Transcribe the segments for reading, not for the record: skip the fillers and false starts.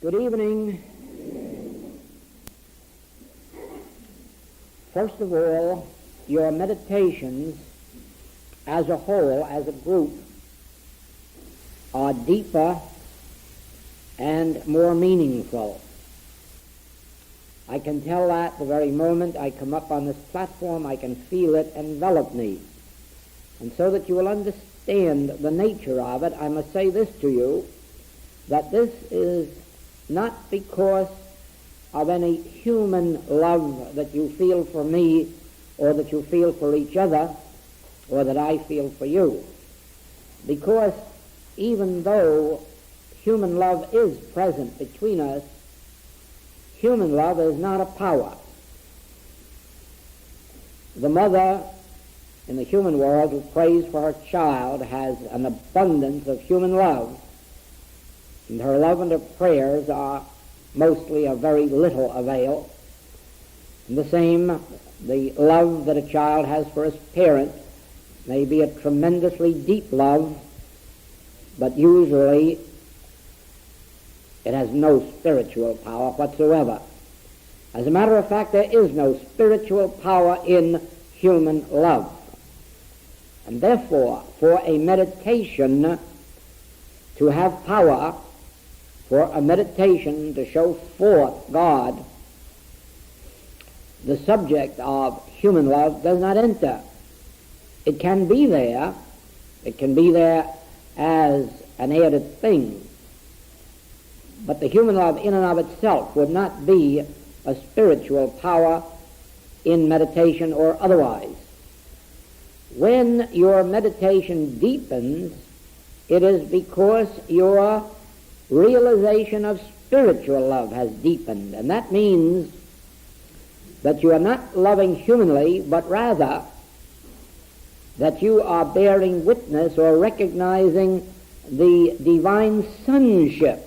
Good evening. First of all, your meditations as a whole, as a group, are deeper and more meaningful. I can tell that the very moment I come up on this platform. I can feel it envelop me. And so that you will understand the nature of it, I must say this to you, that this is not because of any human love that you feel for me or that you feel for each other or that I feel for you. Because even though human love is present between us, human love is not a power. The mother in the human world who prays for her child has an abundance of human love, and her love and her prayers are mostly of very little avail. And the same, the love that a child has for his parent may be a tremendously deep love, but usually it has no spiritual power whatsoever. As a matter of fact, there is no spiritual power in human love. And therefore, for a meditation to have power, for a meditation to show forth God, the subject of human love does not enter. It can be there. It can be there as an added thing. But the human love in and of itself would not be a spiritual power in meditation or otherwise. When your meditation deepens, it is because your realization of spiritual love has deepened. And that means that you are not loving humanly, but rather that you are bearing witness or recognizing the divine sonship.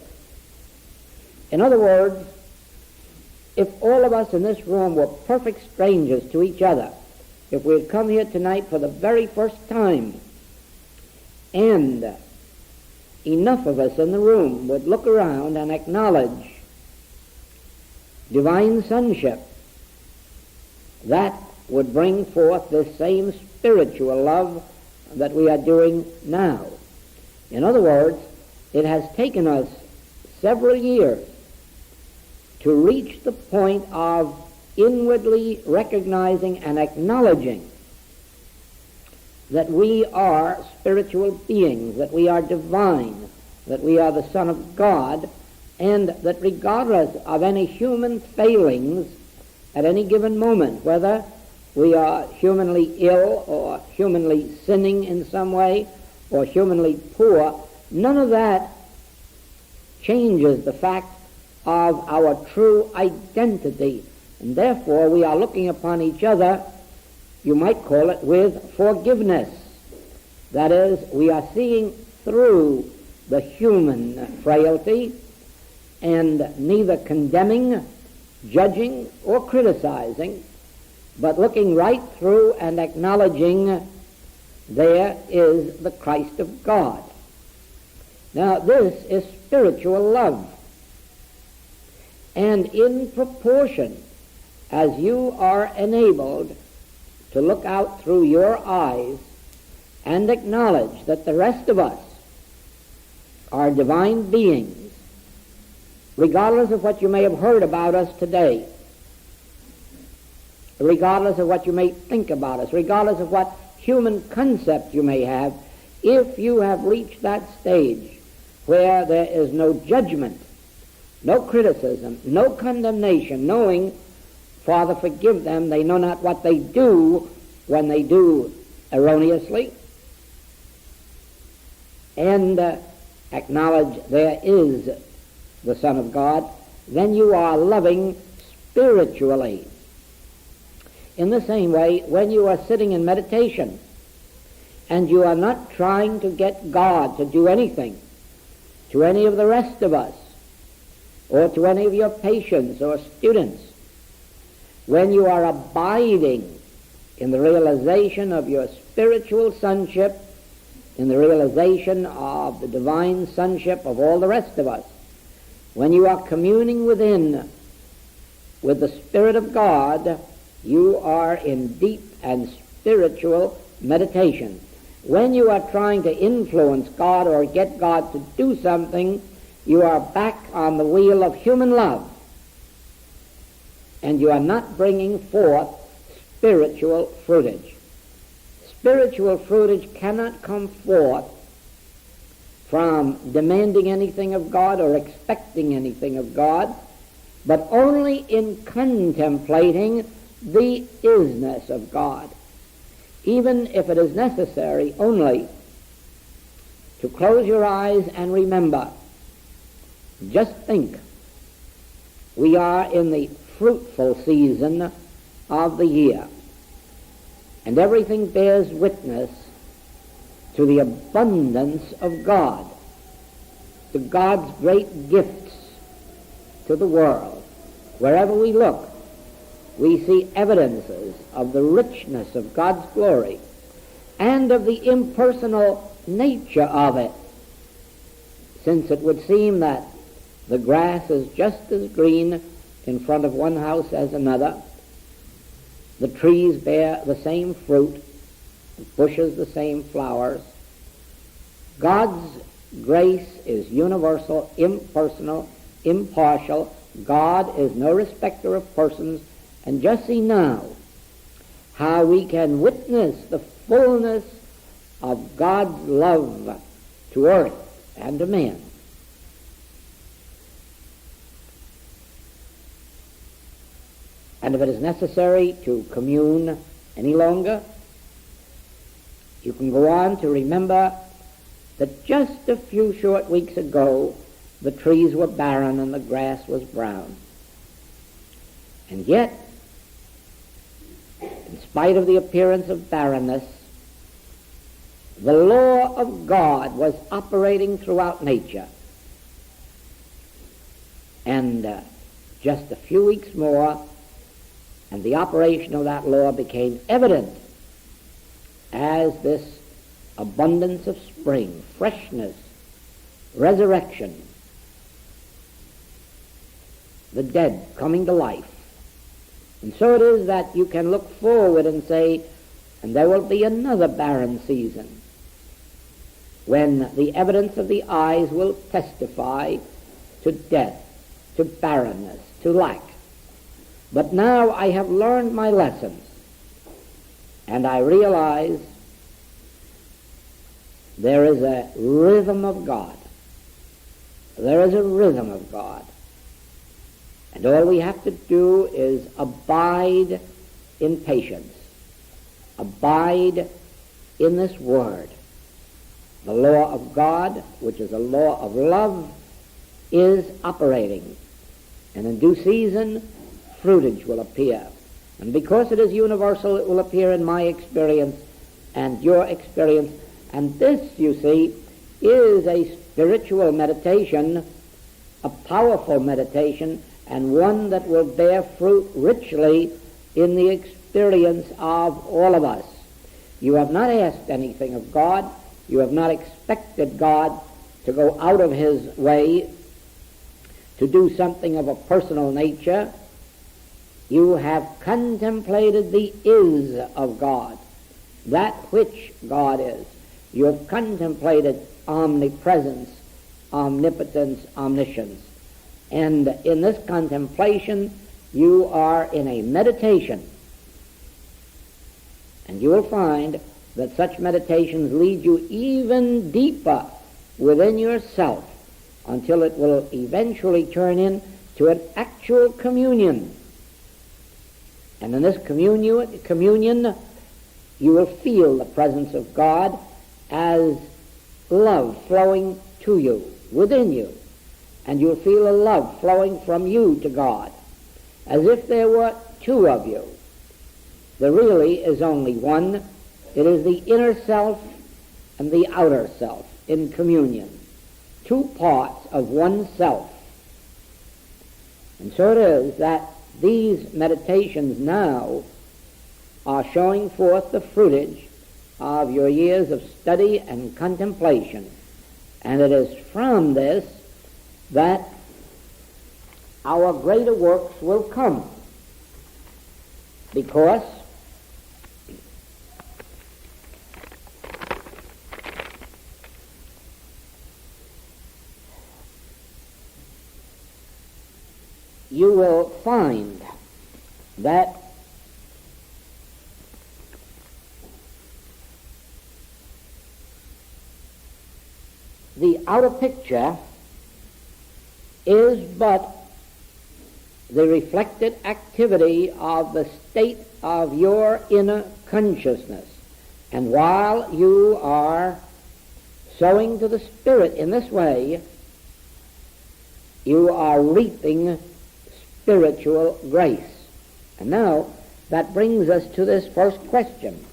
In other words, if all of us in this room were perfect strangers to each other, if we had come here tonight for the very first time, and enough of us in the room would look around and acknowledge divine sonship, that would bring forth the same spiritual love that we are doing now. In other words, it has taken us several years to reach the point of inwardly recognizing and acknowledging that we are spiritual beings, that we are divine, that we are the Son of God, and that regardless of any human failings at any given moment, whether we are humanly ill or humanly sinning in some way or humanly poor, none of that changes the fact of our true identity. And therefore we are looking upon each other, you might call it, with forgiveness. That is, we are seeing through the human frailty and neither condemning, judging, or criticizing, but looking right through and acknowledging there is the Christ of God. Now this is spiritual love. And in proportion as you are enabled to look out through your eyes and acknowledge that the rest of us are divine beings, regardless of what you may have heard about us today, regardless of what you may think about us, regardless of what human concept you may have, if you have reached that stage where there is no judgment, no criticism, no condemnation, knowing, Father, forgive them, they know not what they do when they do erroneously, and acknowledge there is the Son of God, then you are loving spiritually. In the same way, when you are sitting in meditation and you are not trying to get God to do anything to any of the rest of us or to any of your patients or students, when you are abiding in the realization of your spiritual sonship, in the realization of the divine sonship of all the rest of us, when you are communing within with the Spirit of God, you are in deep and spiritual meditation. When you are trying to influence God or get God to do something, you are back on the wheel of human love, and you are not bringing forth spiritual fruitage. Spiritual fruitage cannot come forth from demanding anything of God or expecting anything of God, but only in contemplating the isness of God, even if it is necessary only to close your eyes and remember. Just think, we are in the fruitful season of the year, and everything bears witness to the abundance of God, to God's great gifts to the world. Wherever we look, we see evidences of the richness of God's glory and of the impersonal nature of it, since it would seem that the grass is just as green in front of one house as another, the trees bear the same fruit, the bushes the same flowers. God's grace is universal, impersonal, impartial. God is no respecter of persons. And just see now how we can witness the fullness of God's love to earth and to man. And if it is necessary to commune any longer, you can go on to remember that just a few short weeks ago the trees were barren and the grass was brown. And yet, in spite of the appearance of barrenness, the law of God was operating throughout nature. And just a few weeks more, and the operation of that law became evident as this abundance of spring, freshness, resurrection, the dead coming to life. And so it is that you can look forward and say, and there will be another barren season when the evidence of the eyes will testify to death, to barrenness, to lack. But now I have learned my lessons, and I realize there is a rhythm of God. There is a rhythm of God. And all we have to do is abide in patience. Abide in this word. The law of God, which is a law of love, is operating. And in due season, fruitage will appear. And because it is universal, it will appear in my experience and your experience. And this, you see, is a spiritual meditation, a powerful meditation, and one that will bear fruit richly in the experience of all of us. You have not asked anything of God. You have not expected God to go out of his way to do something of a personal nature. You have contemplated the is of God, that which God is. You have contemplated omnipresence, omnipotence, omniscience. And in this contemplation, you are in a meditation. And you will find that such meditations lead you even deeper within yourself until it will eventually turn into an actual communion. And in this communion, you will feel the presence of God as love flowing to you, within you. And you'll feel a love flowing from you to God, as if there were two of you. There really is only one. It is the inner self and the outer self in communion, two parts of one self. And so it is that these meditations now are showing forth the fruitage of your years of study and contemplation. And it is from this that our greater works will come, because you will find that the outer picture is but the reflected activity of the state of your inner consciousness. And while you are sowing to the Spirit in this way, you are reaping spiritual grace. And now that brings us to this first question.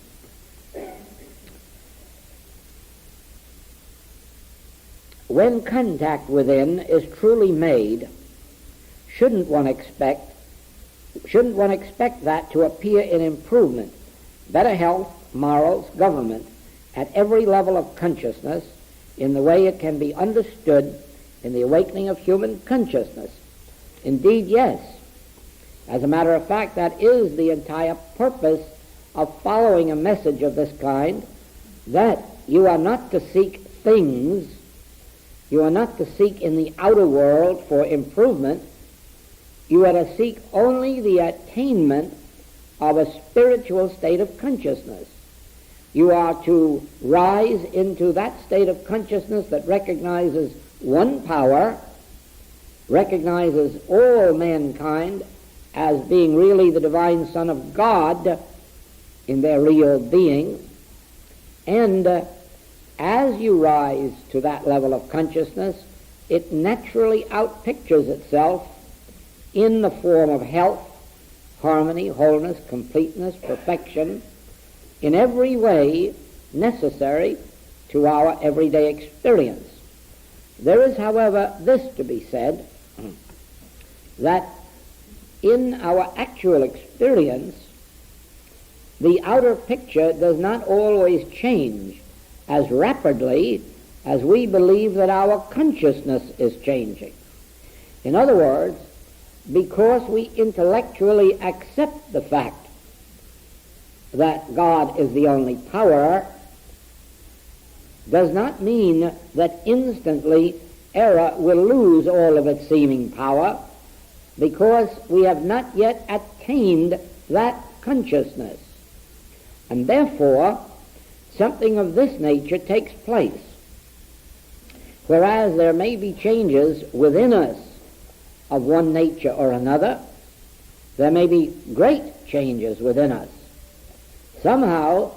When contact within is truly made, shouldn't one expect that to appear in improvement, better health, morals, government, at every level of consciousness, in the way it can be understood in the awakening of human consciousness? Indeed, yes. As a matter of fact, that is the entire purpose of following a message of this kind, that you are not to seek things, you are not to seek in the outer world for improvement, you are to seek only the attainment of a spiritual state of consciousness. You are to rise into that state of consciousness that recognizes one power, recognizes all mankind as being really the divine Son of God in their real being. And as you rise to that level of consciousness, it naturally outpictures itself in the form of health, harmony, wholeness, completeness, perfection, in every way necessary to our everyday experience. There is, however, this to be said, that in our actual experience, the outer picture does not always change as rapidly as we believe that our consciousness is changing. In other words, because we intellectually accept the fact that God is the only power, does not mean that instantly error will lose all of its seeming power, because we have not yet attained that consciousness. And therefore, something of this nature takes place. Whereas there may be changes within us of one nature or another, there may be great changes within us. Somehow,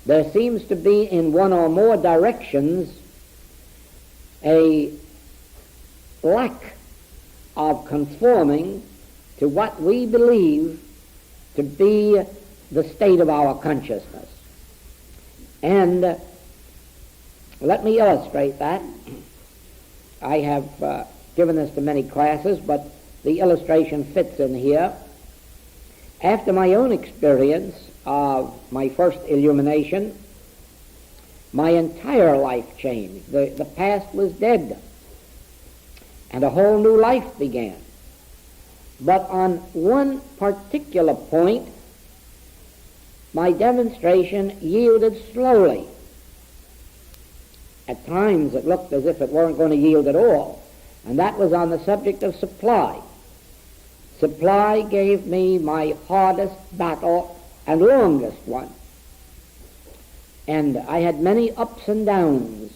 there seems to be in one or more directions a lack of conforming to what we believe to be the state of our consciousness. And let me illustrate that. I have given this to many classes, but the illustration fits in here. After my own experience of my first illumination, my entire life changed. The past was dead, and a whole new life began. But on one particular point, my demonstration yielded slowly. At times it looked as if it weren't going to yield at all, and that was on the subject of supply. Supply gave me my hardest battle and longest one. And I had many ups and downs.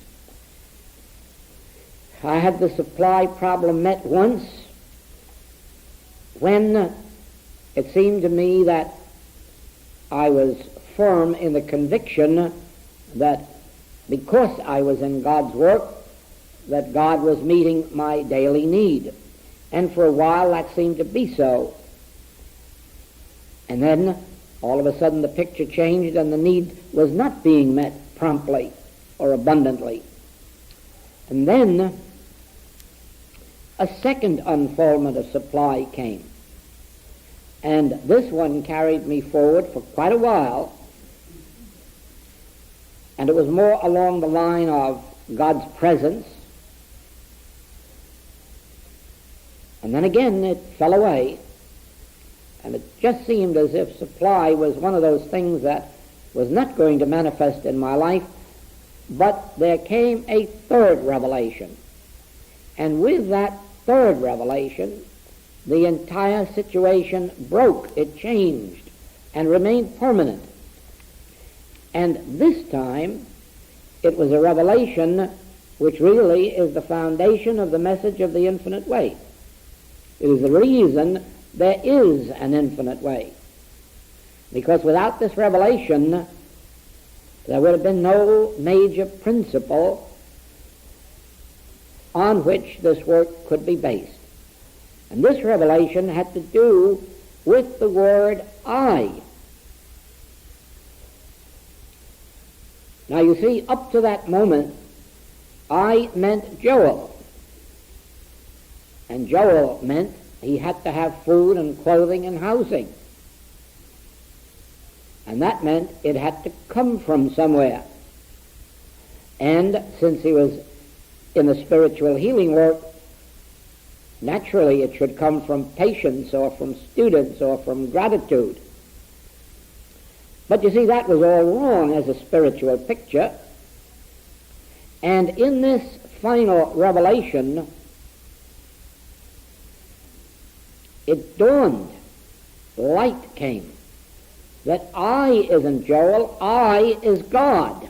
I had the supply problem met once when it seemed to me that I was firm in the conviction that because I was in God's work, that God was meeting my daily need. And for a while that seemed to be so. And then all of a sudden the picture changed and the need was not being met promptly or abundantly. And then a second unfoldment of supply came. And this one carried me forward for quite a while, and it was more along the line of God's presence And then again it fell away. And it just seemed as if supply was one of those things that was not going to manifest in my life. But there came a third revelation. And with that third revelation, the entire situation broke. It changed and remained permanent. And this time, it was a revelation which really is the foundation of the message of the infinite way. It is the reason there is an infinite way. Because without this revelation, there would have been no major principle on which this work could be based. And this revelation had to do with the word I. Now you see, up to that moment, I meant Joel. And Joel meant he had to have food and clothing and housing. And that meant it had to come from somewhere. And since he was in the spiritual healing work, naturally it should come from patience or from students or from gratitude. But you see, that was all wrong as a spiritual picture. And in this final revelation, it dawned, light came, that I isn't Joel, I is God.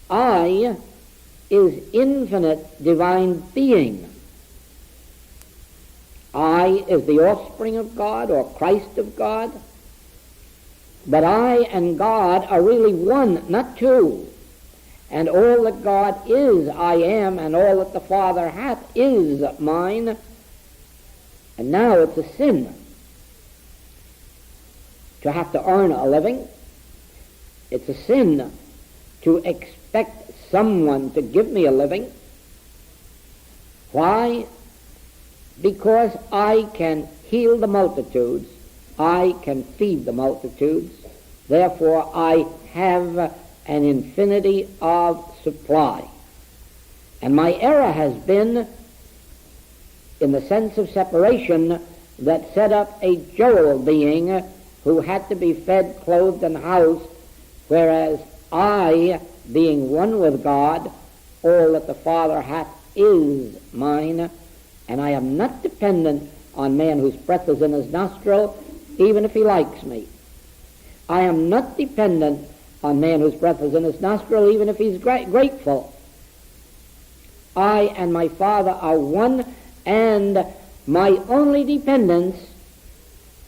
I is infinite divine being. I is the offspring of God or Christ of God. But I and God are really one, not two. And all that God is, I am, and all that the Father hath is mine. And now it's a sin to have to earn a living. It's a sin to expect someone to give me a living. Why? Because I can heal the multitudes. I can feed the multitudes. Therefore, I have an infinity of supply. And my error has been in the sense of separation that set up a Joel being who had to be fed, clothed, and housed, whereas I, being one with God, all that the Father hath is mine, and I am not dependent on man whose breath is in his nostril, even if he likes me. I am not dependent on man whose breath is in his nostril, even if he's grateful. I and my Father are one, and my only dependence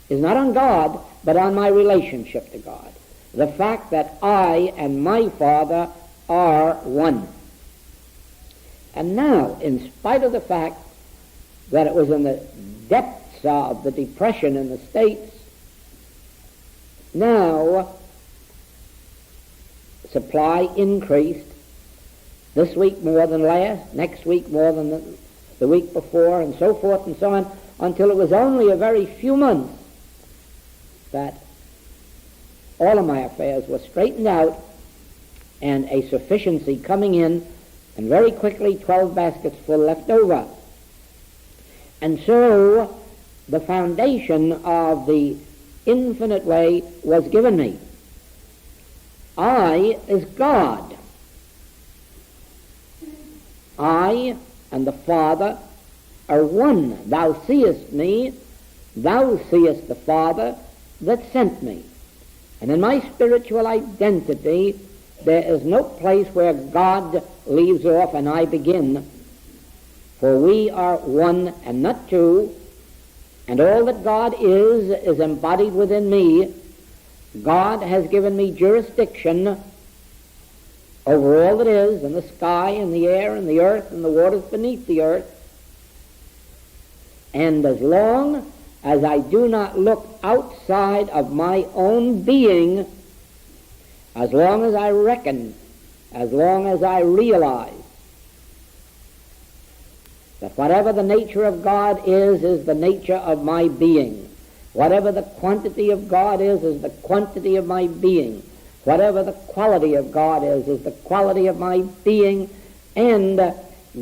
is not on God, but on my relationship to God. The fact that I and my Father are one. And now, in spite of the fact that it was in the depths of the depression in the States, now supply increased, this week more than last, next week more than the week before, and so forth and so on, until it was only a very few months that all of my affairs were straightened out and a sufficiency coming in, and very quickly 12 baskets full left over. And so the foundation of the infinite way was given me. I is God. I and the Father are one. Thou seest me, thou seest the Father that sent me. And in my spiritual identity, there is no place where God leaves off and I begin, for we are one and not two, and all that God is embodied within me. God has given me jurisdiction over all that is in the sky and the air and the earth and the waters beneath the earth. And as long as I do not look outside of my own being, as long as I reckon, as long as I realize that whatever the nature of God is the nature of my being. Whatever the quantity of God is the quantity of my being. Whatever the quality of God is the quality of my being. And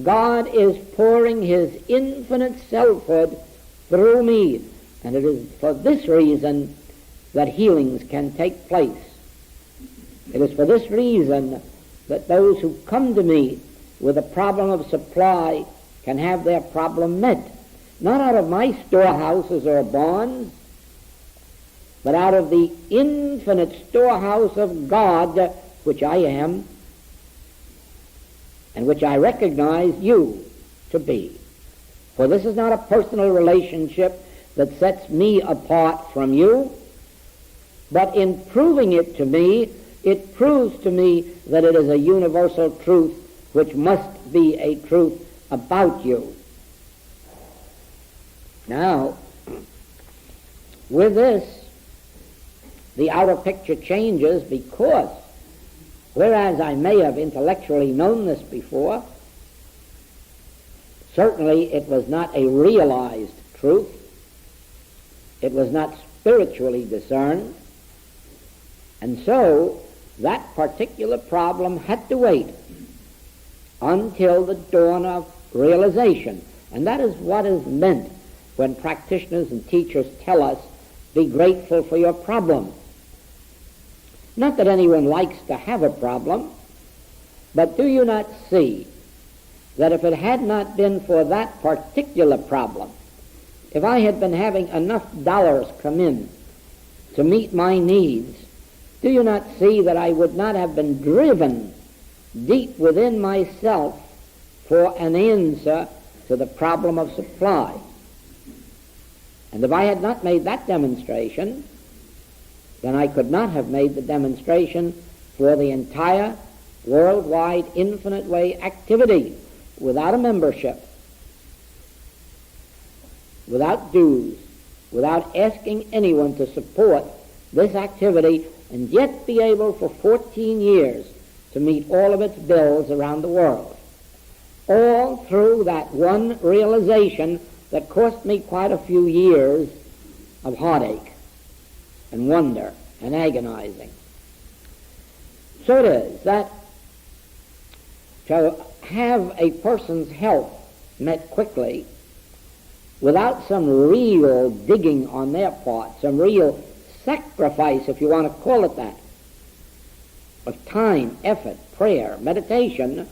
God is pouring his infinite selfhood through me, and it is for this reason that healings can take place. It is for this reason that those who come to me with a problem of supply can have their problem met, not out of my storehouses or barns, but out of the infinite storehouse of God, which I am, and which I recognize you to be. For this is not a personal relationship that sets me apart from you, but in proving it to me, it proves to me that it is a universal truth which must be a truth about you. Now, with this, the outer picture changes, because whereas I may have intellectually known this before, certainly it was not a realized truth. It was not spiritually discerned. And so that particular problem had to wait until the dawn of realization. And that is what is meant when practitioners and teachers tell us, be grateful for your problem. Not that anyone likes to have a problem, but do you not see that if it had not been for that particular problem, if I had been having enough dollars come in to meet my needs, do you not see that I would not have been driven deep within myself for an answer to the problem of supply? And if I had not made that demonstration, then I could not have made the demonstration for the entire worldwide infinite way activity without a membership, without dues, without asking anyone to support this activity, and yet be able for 14 years to meet all of its bills around the world. All through that one realization that cost me quite a few years of heartache and wonder and agonizing. So it is that to have a person's health met quickly without some real digging on their part, some real sacrifice, if you want to call it that, of time, effort, prayer, meditation,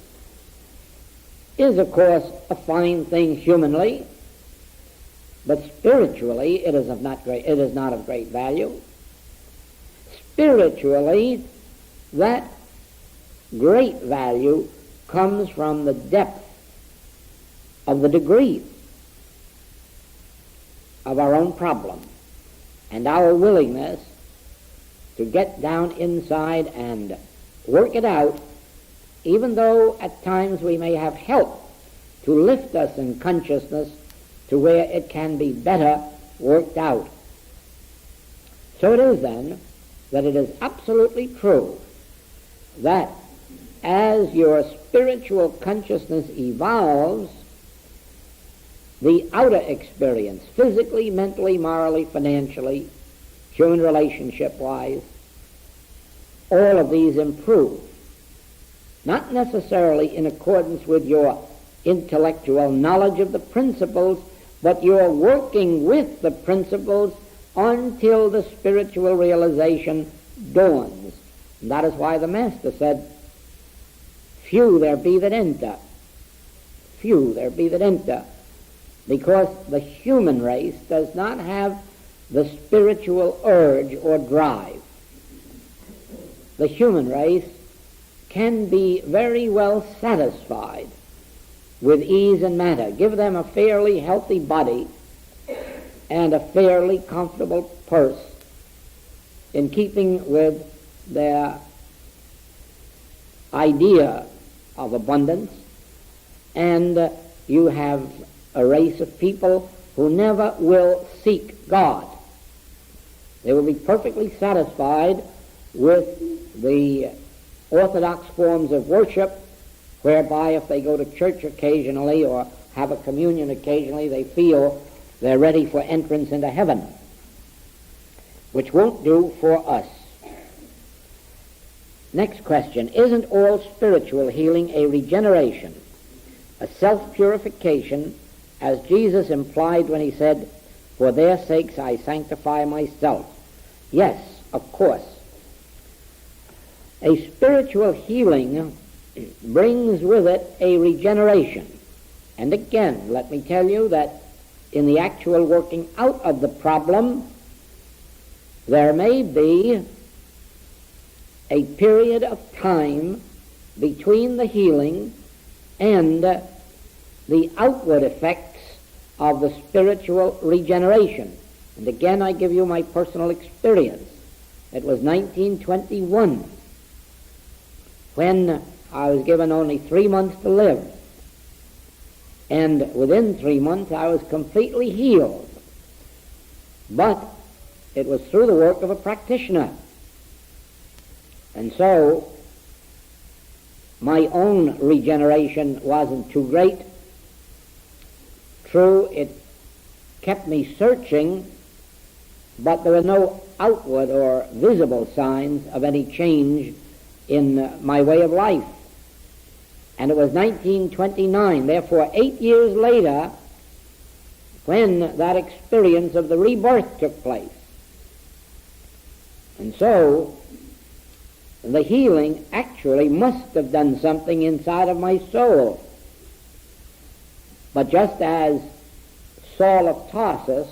is of course a fine thing humanly, but spiritually it is not of great value. Spiritually, that great value comes from the depth of the degree of our own problem and our willingness to get down inside and work it out, even though at times we may have help to lift us in consciousness to where it can be better worked out. So it is then that it is absolutely true that as your spiritual consciousness evolves, the outer experience, physically, mentally, morally, financially, human relationship-wise, all of these improve. Not necessarily in accordance with your intellectual knowledge of the principles, but you're working with the principles until the spiritual realization dawns. And that is why the Master said, few there be that enter. Few there be that enter. Because the human race does not have the spiritual urge or drive. The human race can be very well satisfied with ease and matter. Give them a fairly healthy body and a fairly comfortable purse in keeping with their idea of abundance, and you have a race of people who never will seek God. They will be perfectly satisfied with the orthodox forms of worship, whereby if they go to church occasionally or have a communion occasionally, they feel they're ready for entrance into heaven, which won't do for us. Next question. Isn't all spiritual healing a regeneration? a self-purification, as Jesus implied when he said, "For their sakes I sanctify myself." Yes, of course. A spiritual healing brings with it a regeneration. And again, let me tell you that in the actual working out of the problem, there may be a period of time between the healing and the outward effects of the spiritual regeneration. And again, I give you my personal experience. It was 1921 when I was given only 3 months to live. And within 3 months I was completely healed. But it was through the work of a practitioner. And so my own regeneration wasn't too great. True, it kept me searching, but there were no outward or visible signs of any change in my way of life. And it was 1929, therefore 8 years later, when that experience of the rebirth took place. And so the healing actually must have done something inside of my soul. But just as Saul of Tarsus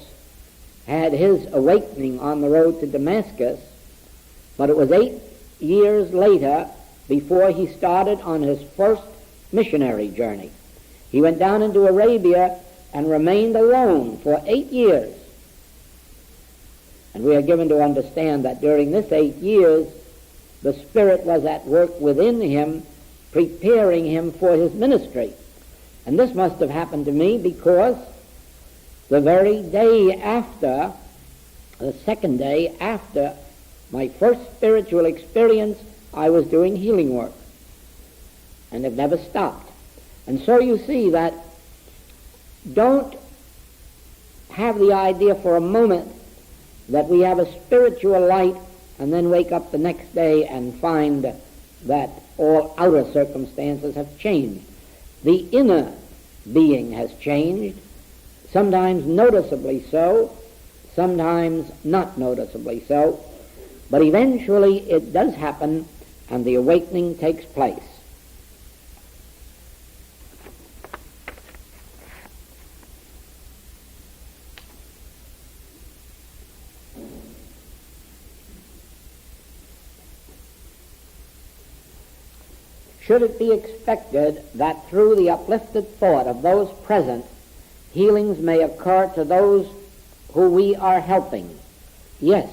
had his awakening on the road to Damascus, but it was 8 years later before he started on his first missionary journey. He went down into Arabia and remained alone for 8 years. And we are given to understand that during this 8 years, the Spirit was at work within him, preparing him for his ministry. And this must have happened to me because the very day after, the second day after my first spiritual experience, I was doing healing work. And have never stopped. And so you see that don't have the idea for a moment that we have a spiritual light and then wake up the next day and find that all outer circumstances have changed. The inner being has changed, sometimes noticeably so, sometimes not noticeably so, but eventually it does happen and the awakening takes place. Should it be expected that through the uplifted thought of those present, healings may occur to those who we are helping? Yes.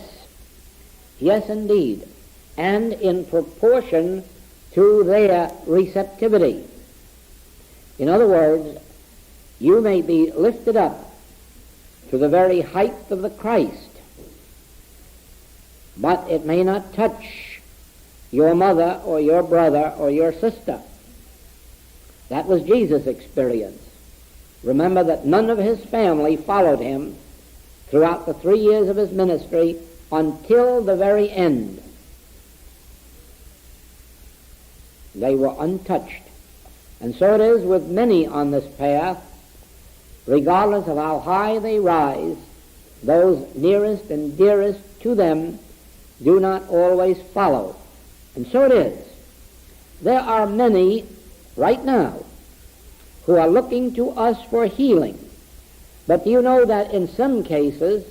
Yes, indeed. And in proportion to their receptivity. In other words, you may be lifted up to the very height of the Christ, but it may not touch your mother or your brother or your sister. That was Jesus' experience. Remember that none of his family followed him throughout the 3 years of his ministry until the very end. They were untouched. And so it is with many on this path. Regardless of how high they rise, those nearest and dearest to them do not always follow. And so it is. There are many right now who are looking to us for healing. But do you know that in some cases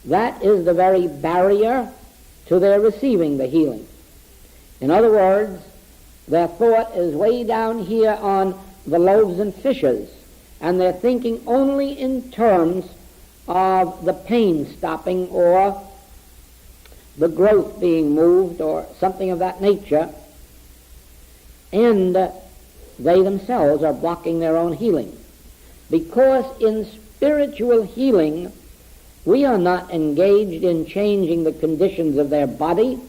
that is the very barrier to their receiving the healing? In other words, their thought is way down here on the loaves and fishes, and they're thinking only in terms of the pain stopping or the growth being moved or something of that nature, and they themselves are blocking their own healing. Because in spiritual healing, we are not engaged in changing the conditions of their body.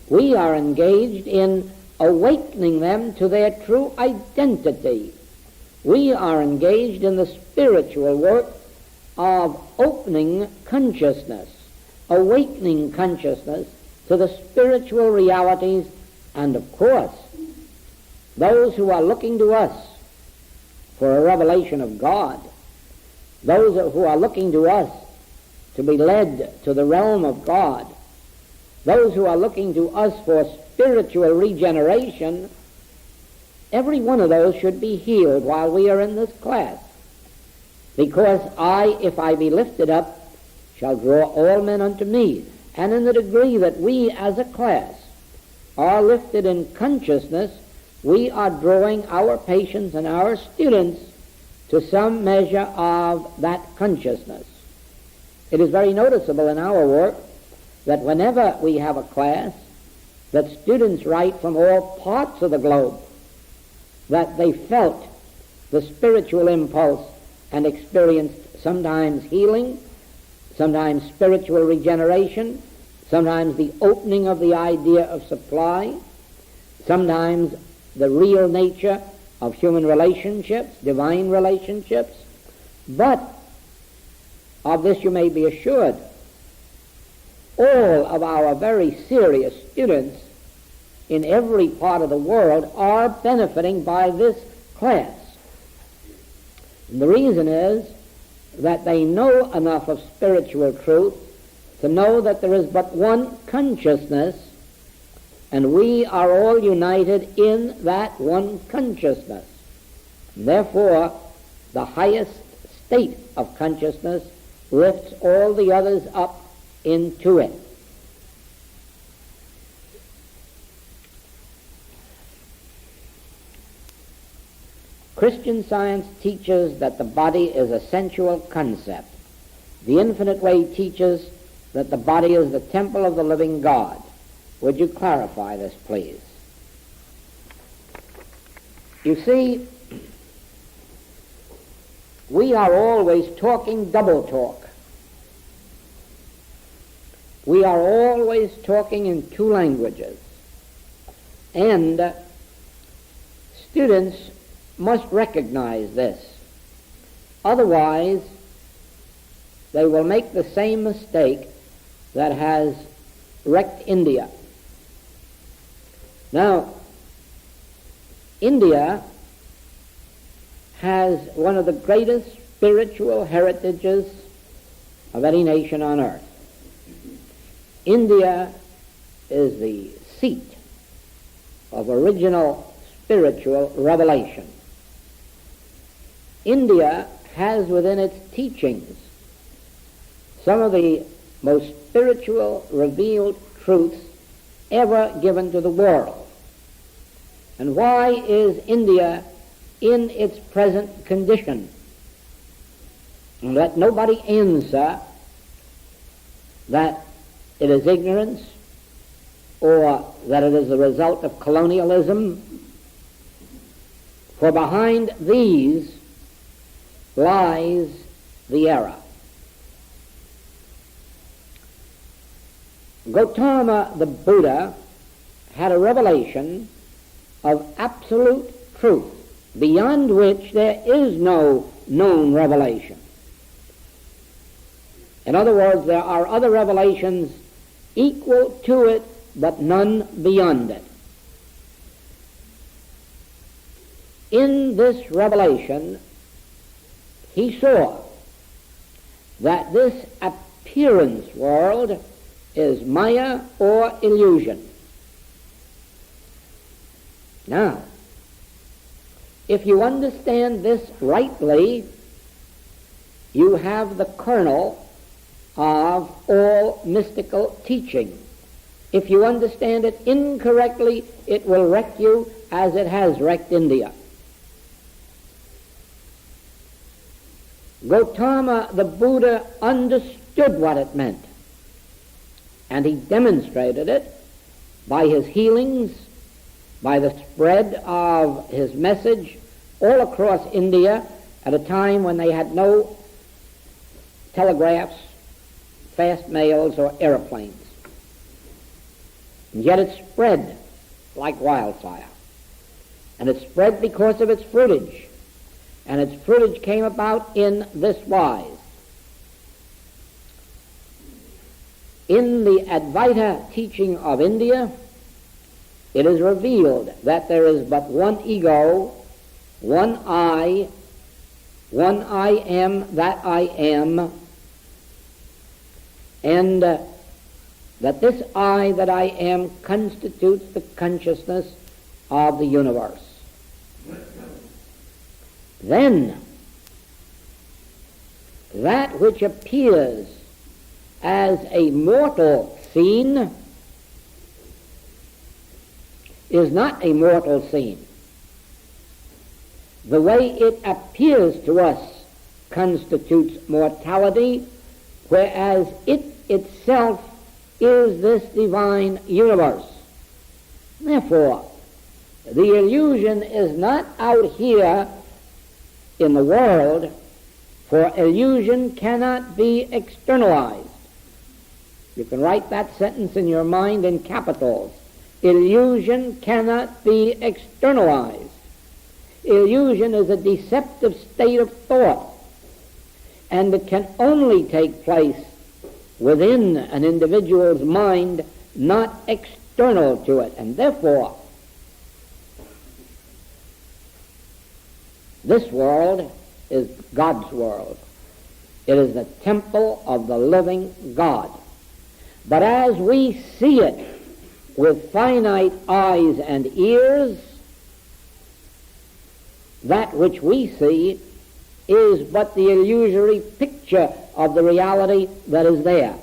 We are engaged in awakening them to their true identity. We are engaged in the spiritual work of opening consciousness, awakening consciousness to the spiritual realities, and of course, those who are looking to us for a revelation of God, those who are looking to us to be led to the realm of God, those who are looking to us for spiritual regeneration, every one of those should be healed while we are in this class. Because I, if I be lifted up, shall draw all men unto me. And in the degree that we as a class are lifted in consciousness, we are drawing our patients and our students to some measure of that consciousness. It is very noticeable in our work that whenever we have a class, that students write from all parts of the globe that they felt the spiritual impulse and experienced sometimes healing, sometimes spiritual regeneration, sometimes the opening of the idea of supply, sometimes the real nature of human relationships, divine relationships. But of this you may be assured, all of our very serious students in every part of the world are benefiting by this class. And the reason is that they know enough of spiritual truth to know that there is but one consciousness, and we are all united in that one consciousness. And therefore, the highest state of consciousness lifts all the others up into it. Christian Science teaches that the body is a sensual concept. The Infinite Way teaches that the body is the temple of the living God. Would you clarify this, please? You see, we are always talking double talk. We are always talking in two languages. And students must recognize this. Otherwise, they will make the same mistake that has wrecked India. Now, India has one of the greatest spiritual heritages of any nation on earth. India is the seat of original spiritual revelation. India has within its teachings some of the most spiritual revealed truths ever given to the world. And why is India in its present condition? And let nobody answer that it is ignorance or that it is the result of colonialism, for behind these lies the error. Gautama the Buddha had a revelation of absolute truth, beyond which there is no known revelation. In other words, there are other revelations equal to it, but none beyond it. In this revelation, he saw that this appearance world is Maya or illusion. Now, if you understand this rightly, you have the kernel of all mystical teaching. If you understand it incorrectly, it will wreck you as it has wrecked India. Gautama the Buddha understood what it meant, and he demonstrated it by his healings, by the spread of his message all across India at a time when they had no telegraphs, fast mails, or airplanes. And yet it spread like wildfire. And it spread because of its fruitage. And its fruitage came about in this wise. In the Advaita teaching of India, it is revealed that there is but one ego, one I, one I am that I am, and that this I that I am constitutes the consciousness of the universe. Then that which appears as a mortal scene is not a mortal scene. The way it appears to us constitutes mortality, whereas it itself is this divine universe. Therefore, the illusion is not out here in the world, for illusion cannot be externalized. You can write that sentence in your mind in capitals. Illusion cannot be externalized. Illusion is a deceptive state of thought, and it can only take place within an individual's mind, not external to it. And therefore, this world is God's world. It is the temple of the living God. But as we see it with finite eyes and ears, that which we see is but the illusory picture of the reality that is there.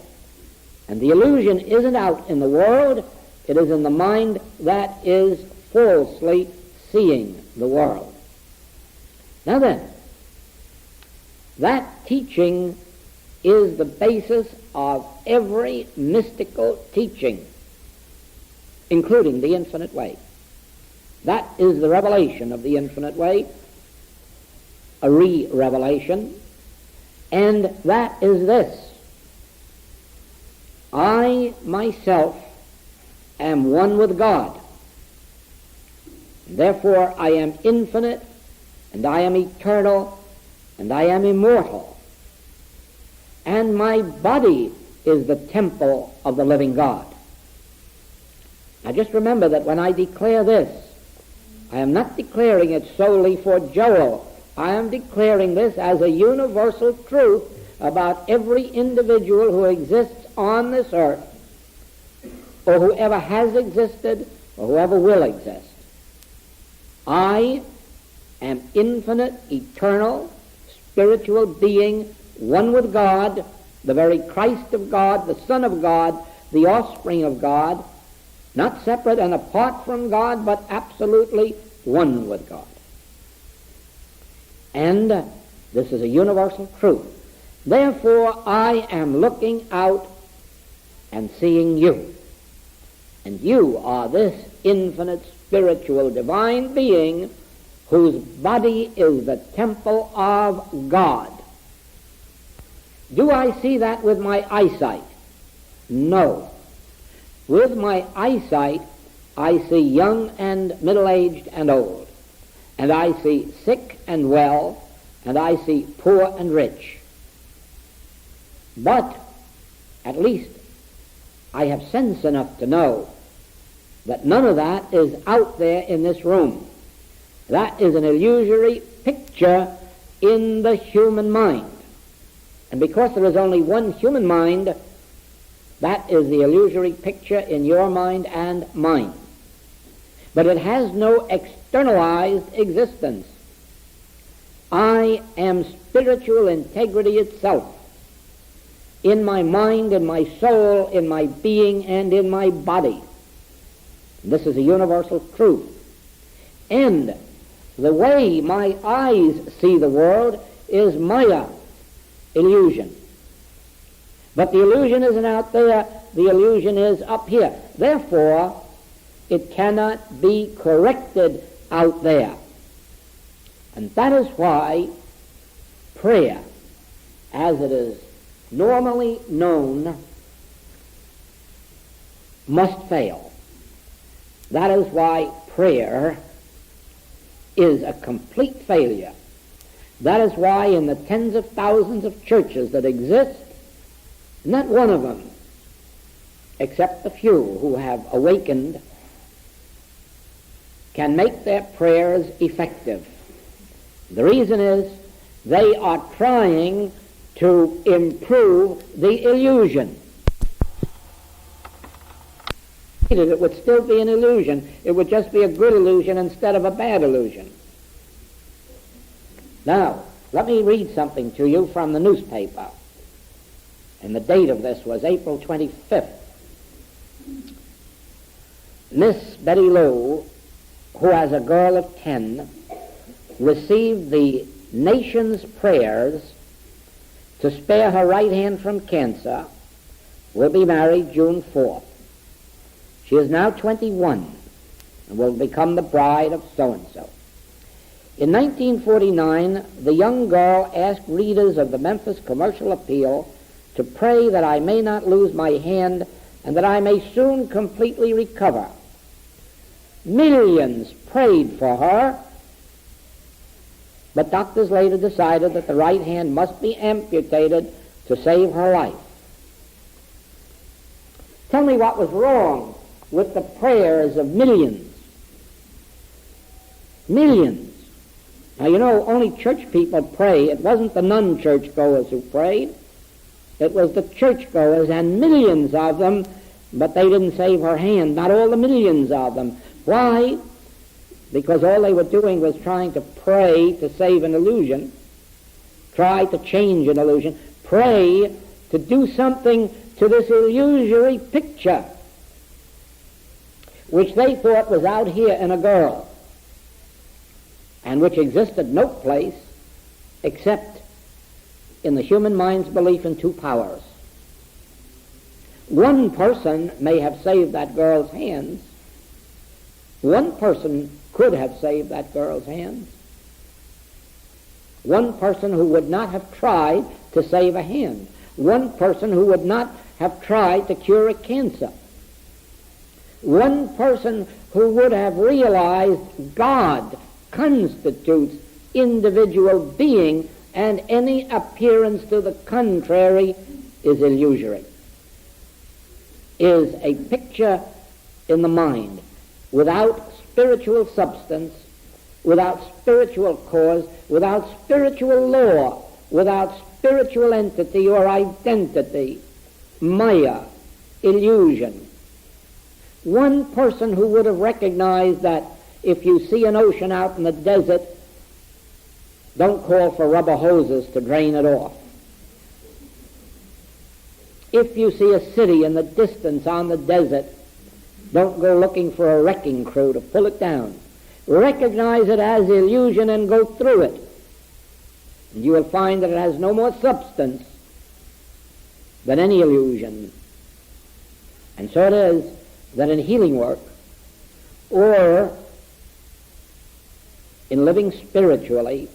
And the illusion isn't out in the world, it is in the mind that is falsely seeing the world. Now then, that teaching is the basis of every mystical teaching, including the infinite way. That is the revelation of the infinite way, a re-revelation, and that is this: I myself am one with God. Therefore I am infinite, and I am eternal, and I am immortal. And my body is the temple of the living God. Now just remember that when I declare this, I am not declaring it solely for Joel. I am declaring this as a universal truth about every individual who exists on this earth, or whoever has existed, or whoever will exist. I am infinite, eternal, spiritual being, one with God, the very Christ of God, the Son of God, the offspring of God, not separate and apart from God, but absolutely one with God. And this is a universal truth. Therefore, I am looking out and seeing you. And you are this infinite, spiritual, divine being whose body is the temple of God. Do I see that with my eyesight? No. With my eyesight, I see young and middle-aged and old. And I see sick and well, and I see poor and rich. But at least I have sense enough to know that none of that is out there in this room. That is an illusory picture in the human mind. And because there is only one human mind, that is the illusory picture in your mind and mine. But it has no externalized existence. I am spiritual integrity itself, in my mind, in my soul, in my being, and in my body. This is a universal truth. And the way my eyes see the world is Maya, illusion. But the illusion isn't out there, the illusion is up here. Therefore, it cannot be corrected out there. And that is why prayer, as it is normally known, must fail. That is why prayer is a complete failure. That is why in the tens of thousands of churches that exist, not one of them, except the few who have awakened, can make their prayers effective. The reason is They are trying to improve the illusion. It would still be an illusion. It would just be a good illusion instead of a bad illusion. Now, let me read something to you from the newspaper. And the date of this was April 25th. Miss Betty Lou, who as a girl of 10 received the nation's prayers to spare her right hand from cancer, will be married June 4th. She is now 21 and will become the bride of so-and-so. In 1949, the young girl asked readers of the Memphis Commercial Appeal to pray that I may not lose my hand and that I may soon completely recover. Millions prayed for her, but doctors later decided that the right hand must be amputated to save her life. Tell me what was wrong with the prayers of millions. Millions. Now, you know, only church people pray. It wasn't the non-churchgoers who prayed. It was the churchgoers, and millions of them, but they didn't save her hand, not all the millions of them. Why? Because all they were doing was trying to pray to save an illusion, try to change an illusion, pray to do something to this illusory picture, which they thought was out here in a girl, and which existed no place except in the human mind's belief in two powers. One person may have saved that girl's hands. One person could have saved that girl's hands. One person who would not have tried to save a hand. One person who would not have tried to cure a cancer. One person who would have realized God constitutes individual being, and any appearance to the contrary is illusory, is a picture in the mind without spiritual substance, without spiritual cause, without spiritual law, without spiritual entity or identity, maya, illusion. One person who would have recognized that if you see an ocean out in the desert, don't call for rubber hoses to drain it off. If you see a city in the distance on the desert, don't go looking for a wrecking crew to pull it down. Recognize it as illusion and go through it. And you will find that it has no more substance than any illusion. And so it is that in healing work, or in living spiritually,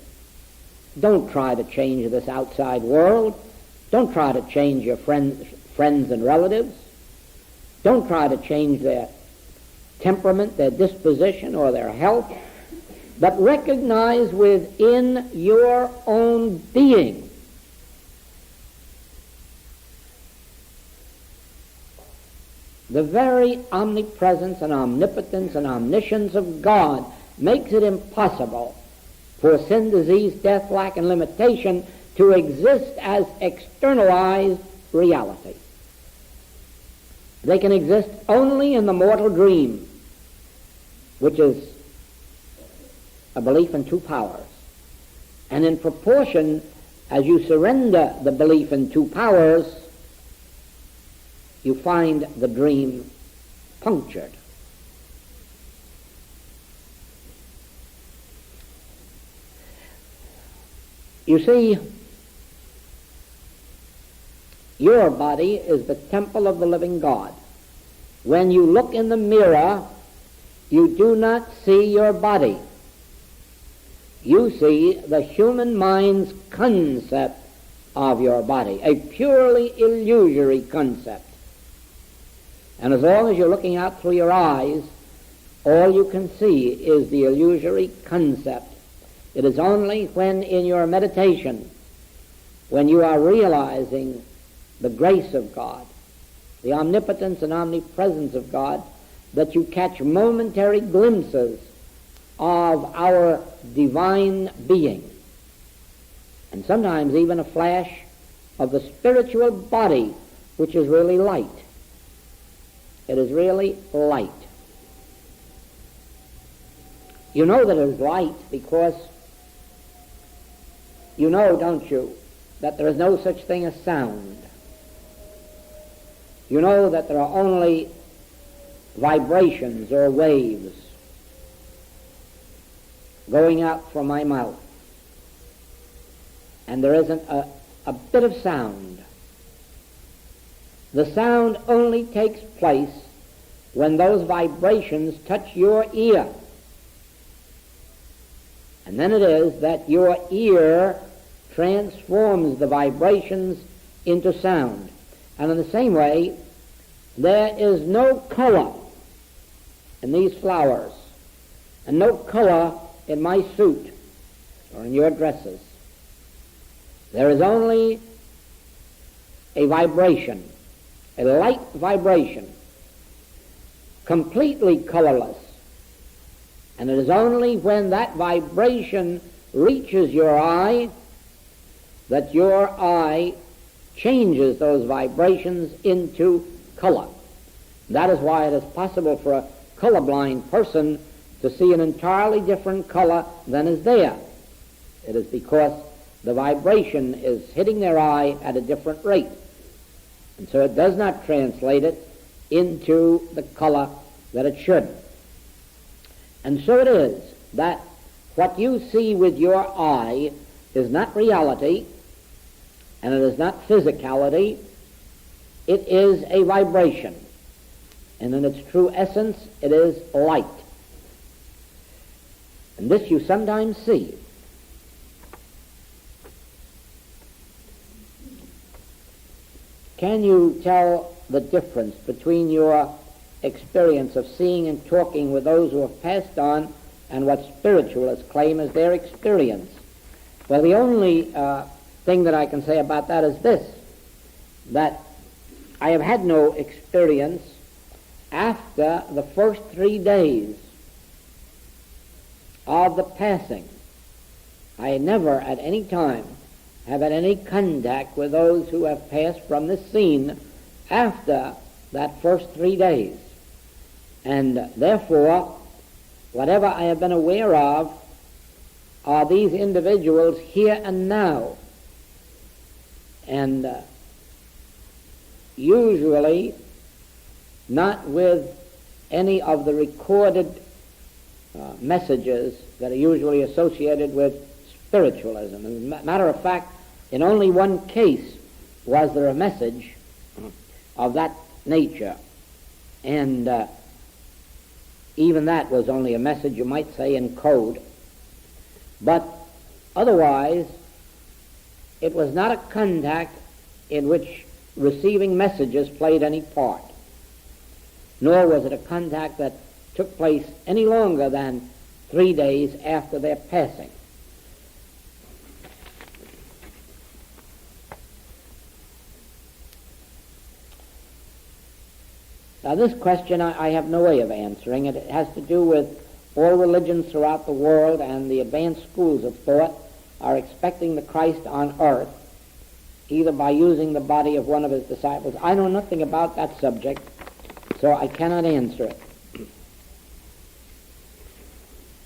don't try to change this outside world. Don't try to change your friends and relatives. Don't try to change their temperament, their disposition, or their health. But recognize within your own being the very omnipresence and omnipotence and omniscience of God makes it impossible for sin, disease, death, lack, and limitation to exist as externalized reality. They can exist only in the mortal dream, which is a belief in two powers. And in proportion as you surrender the belief in two powers, you find the dream punctured. You see, your body is the temple of the living God. When you look in the mirror, you do not see your body. You see the human mind's concept of your body, a purely illusory concept. And as long as you're looking out through your eyes, all you can see is the illusory concept. It is only when in your meditation, when you are realizing the grace of God, the omnipotence and omnipresence of God, that you catch momentary glimpses of our divine being. and sometimes even a flash of the spiritual body, which is really light. It is really light. You know that it is light because you know, don't you, that there is no such thing as sound. You know that there are only vibrations or waves going out from my mouth, and there isn't a bit of sound. The sound only takes place when those vibrations touch your ear. And then it is that your ear transforms the vibrations into sound. And in the same way, there is no color in these flowers, and no color in my suit or in your dresses. There is only a vibration, a light vibration, completely colorless. And it is only when that vibration reaches your eye that your eye changes those vibrations into color. That is why it is possible for a colorblind person to see an entirely different color than is there. It is because the vibration is hitting their eye at a different rate. And so it does not translate it into the color that it should. And so it is that what you see with your eye is not reality, and it is not physicality. It is a vibration, and in its true essence it is light. And this you sometimes see. Can you tell the difference between your experience of seeing and talking with those who have passed on and what spiritualists claim as their experience? Well, the only thing that I can say about that is this, that I have had no experience after the first 3 days of the passing. I never at any time have had any contact with those who have passed from this scene after that first 3 days. And therefore, whatever I have been aware of are these individuals here and now. And usually not with any of the recorded messages that are usually associated with spiritualism. As a matter of fact, in only one case was there a message of that nature. And even that was only a message, you might say, in code. But otherwise, it was not a contact in which receiving messages played any part, nor was it a contact that took place any longer than 3 days after their passing. Now, this question I have no way of answering. It has to do with all religions throughout the world, and the advanced schools of thought are expecting the Christ on earth, either by using the body of one of his disciples. I know nothing about that subject, so I cannot answer it.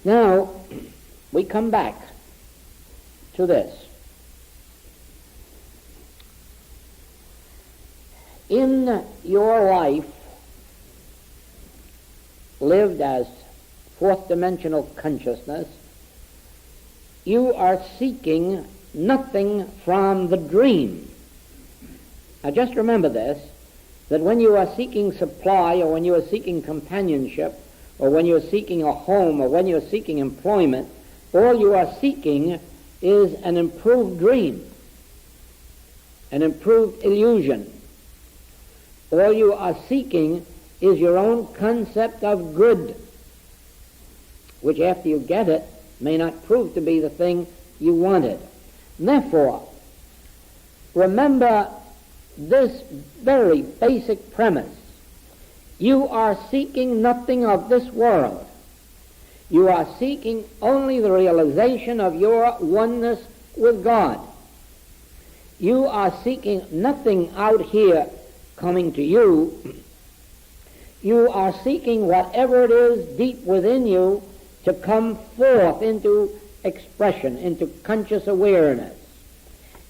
Now, we come back to this. In your life, lived as fourth dimensional consciousness, you are seeking nothing from the dream. Now just remember this, that when you are seeking supply, or when you are seeking companionship, or when you are seeking a home, or when you are seeking employment, all you are seeking is an improved dream, an improved illusion. All you are seeking is your own concept of good, which after you get it may not prove to be the thing you wanted. Therefore, remember this very basic premise. You are seeking nothing of this world. You are seeking only the realization of your oneness with God. you are seeking nothing out here coming to you. You are seeking whatever it is deep within you to come forth into expression, into conscious awareness.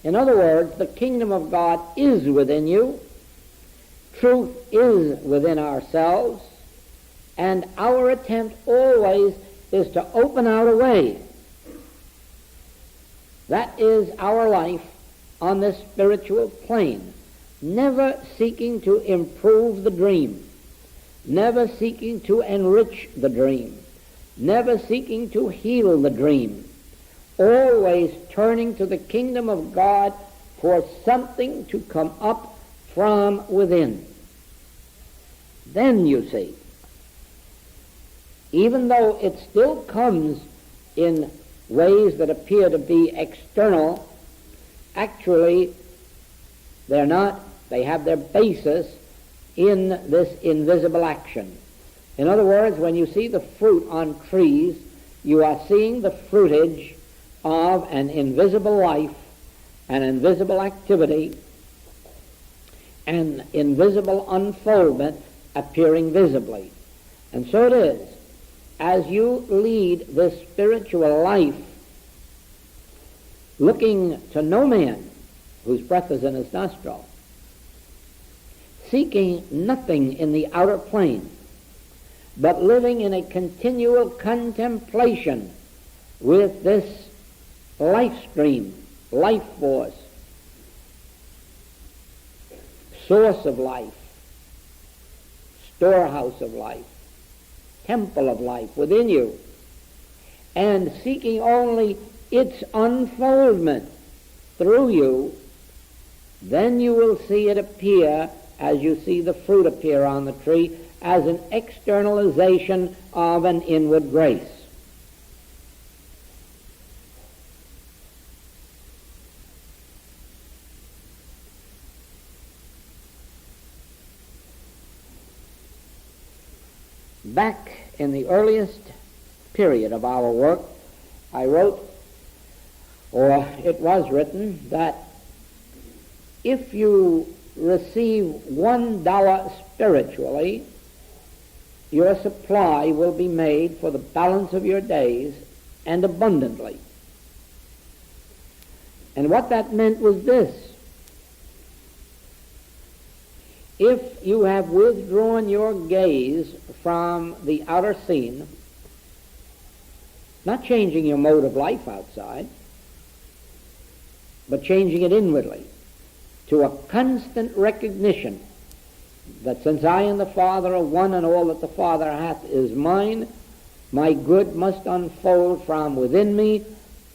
In other words, the kingdom of God is within you. Truth is within ourselves. And our attempt always is to open out a way. That is our life on this spiritual plane. Never seeking to improve the dream. Never seeking to enrich the dream. Never seeking to heal the dream. Always turning to the kingdom of God for something to come up from within. Then you see, even though it still comes in ways that appear to be external, actually they're not. They have their basis in this invisible action. In other words, when you see the fruit on trees, you are seeing the fruitage of an invisible life, an invisible activity, an invisible unfoldment appearing visibly. And so it is, as you lead this spiritual life, looking to no man whose breath is in his nostril, seeking nothing in the outer plane, but living in a continual contemplation with this life stream, life force, source of life, storehouse of life, temple of life within you, and seeking only its unfoldment through you, then you will see it appear, as you see the fruit appear on the tree, as an externalization of an inward grace. Back in the earliest period of our work, I wrote, or it was written, that if you receive $1 spiritually, your supply will be made for the balance of your days and abundantly. And what that meant was this: if you have withdrawn your gaze from the outer scene, not changing your mode of life outside, but changing it inwardly to a constant recognition that since I and the Father are one and all that the Father hath is mine, my good must unfold from within me,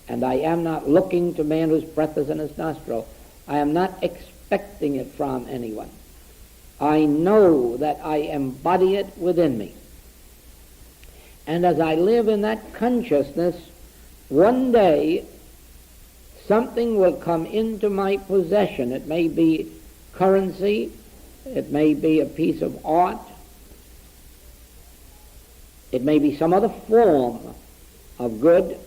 and I am not looking to man whose breath is in his nostril. I am not expecting it from anyone. I know that I embody it within me. And as I live in that consciousness, one day something will come into my possession. It may be currency, it may be a piece of art, it may be some other form of good,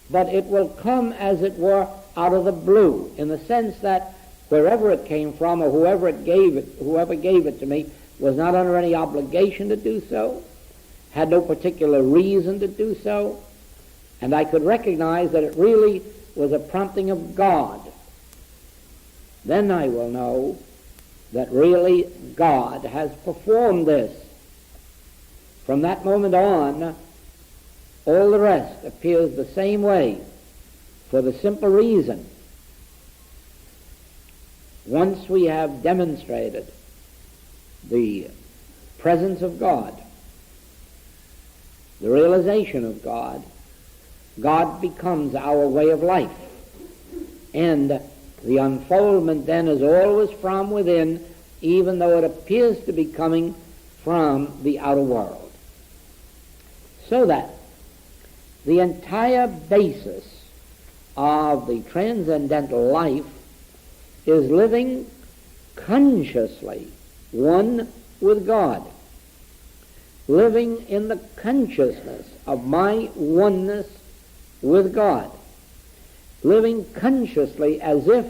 but it will come, as it were, out of the blue, in the sense that wherever it came from, or whoever gave it to me, was not under any obligation to do so, had no particular reason to do so, and I could recognize that it really was a prompting of God. Then I will know that really God has performed this. From that moment on, all the rest appears the same way, for the simple reason: once we have demonstrated the presence of God, the realization of God, God becomes our way of life. And the unfoldment then is always from within, even though it appears to be coming from the outer world. So that the entire basis of the transcendental life is living consciously one with God, living in the consciousness of my oneness with God, living consciously as if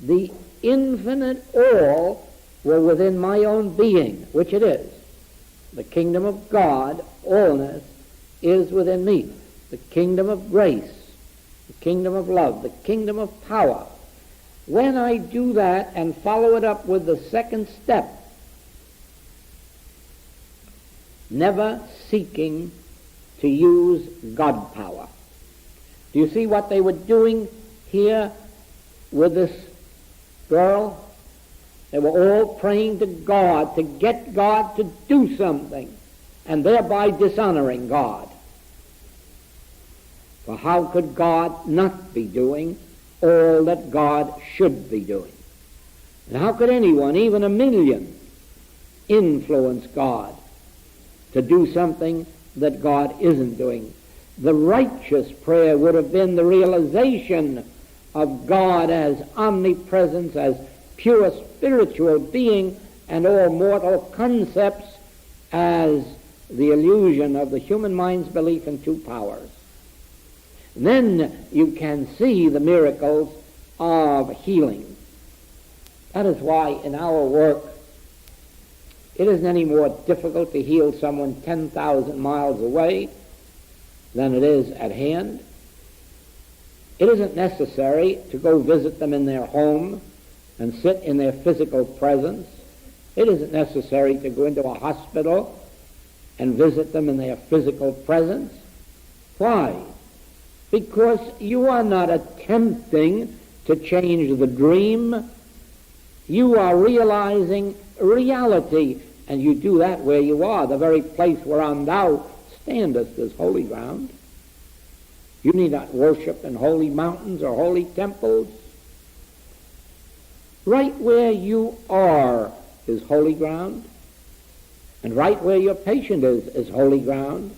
the infinite all were within my own being, which it is. The kingdom of God, allness, is within me. The kingdom of grace, the kingdom of love, the kingdom of power. When I do that and follow it up with the second step, never seeking to use God power. Do you see what they were doing here with this girl? They were all praying to God to get God to do something, and thereby dishonoring God. For how could God not be doing all that God should be doing? And how could anyone, even a million, influence God to do something that God isn't doing? The righteous prayer would have been the realization of God as omnipresence, as pure spiritual being, and all mortal concepts as the illusion of the human mind's belief in two powers. Then you can see the miracles of healing. That is why in our work it isn't any more difficult to heal someone 10,000 miles away than it is at hand. It isn't necessary to go visit them in their home and sit in their physical presence. It isn't necessary to go into a hospital and visit them in their physical presence. Why? Because you are not attempting to change the dream. You are realizing reality, and you do that where you are. The very place whereon thou standest is holy ground. You need not worship in holy mountains or holy temples. Right where you are is holy ground, and right where your patient is holy ground.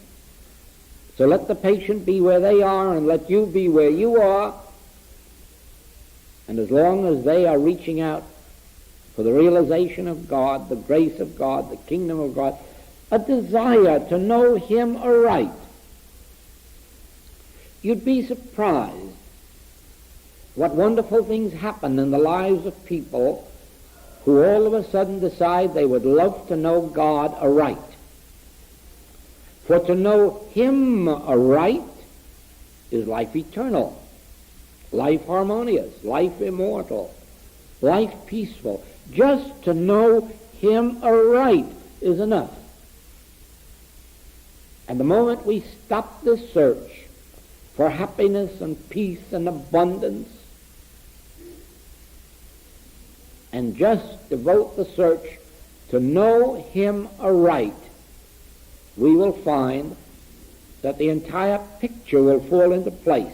So let the patient be where they are, and let you be where you are. And as long as they are reaching out for the realization of God, the grace of God, the kingdom of God, a desire to know Him aright, you'd be surprised what wonderful things happen in the lives of people who all of a sudden decide they would love to know God aright. For to know Him aright is life eternal, life harmonious, life immortal, life peaceful. Just to know Him aright is enough. And the moment we stop this search for happiness and peace and abundance, and just devote the search to know Him aright, we will find that the entire picture will fall into place.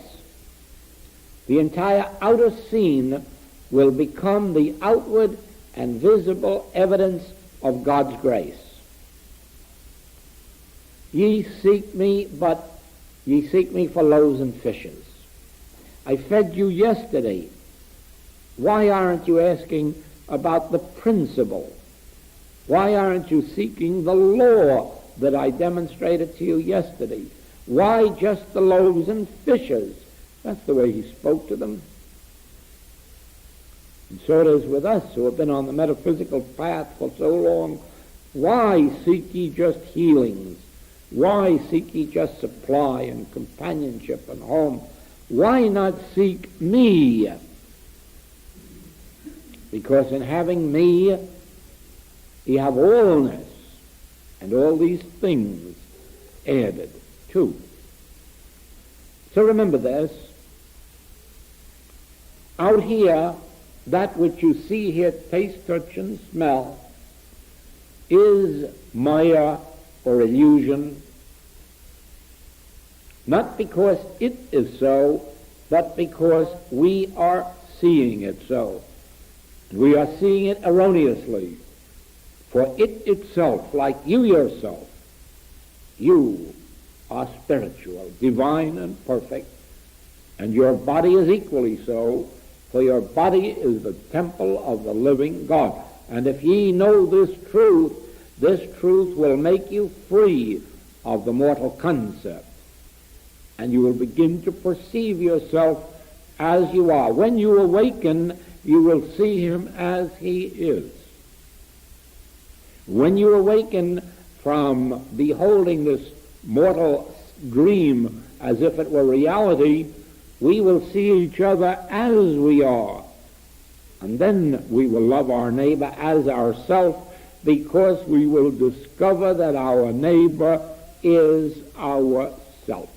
The entire outer scene will become the outward and visible evidence of God's grace. Ye seek me, but ye seek me for loaves and fishes. I fed you yesterday. Why aren't you asking about the principle? Why aren't you seeking the law that I demonstrated to you yesterday? Why just the loaves and fishes? That's the way He spoke to them. And so it is with us who have been on the metaphysical path for so long. Why seek ye just healings? Why seek ye just supply and companionship and home? Why not seek me? Because in having me, ye have allness, and all these things added to. So remember this. Out here, that which you see here, taste, touch, and smell, is Maya or illusion, not because it is so, but because we are seeing it so. And we are seeing it erroneously. For it itself, like you yourself, you are spiritual, divine, and perfect, and your body is equally so, for your body is the temple of the living God. And if ye know this truth will make you free of the mortal concept, and you will begin to perceive yourself as you are. When you awaken, you will see him as he is. When you awaken from beholding this mortal dream as if it were reality, we will see each other as we are. And then we will love our neighbor as ourselves, because we will discover that our neighbor is ourself.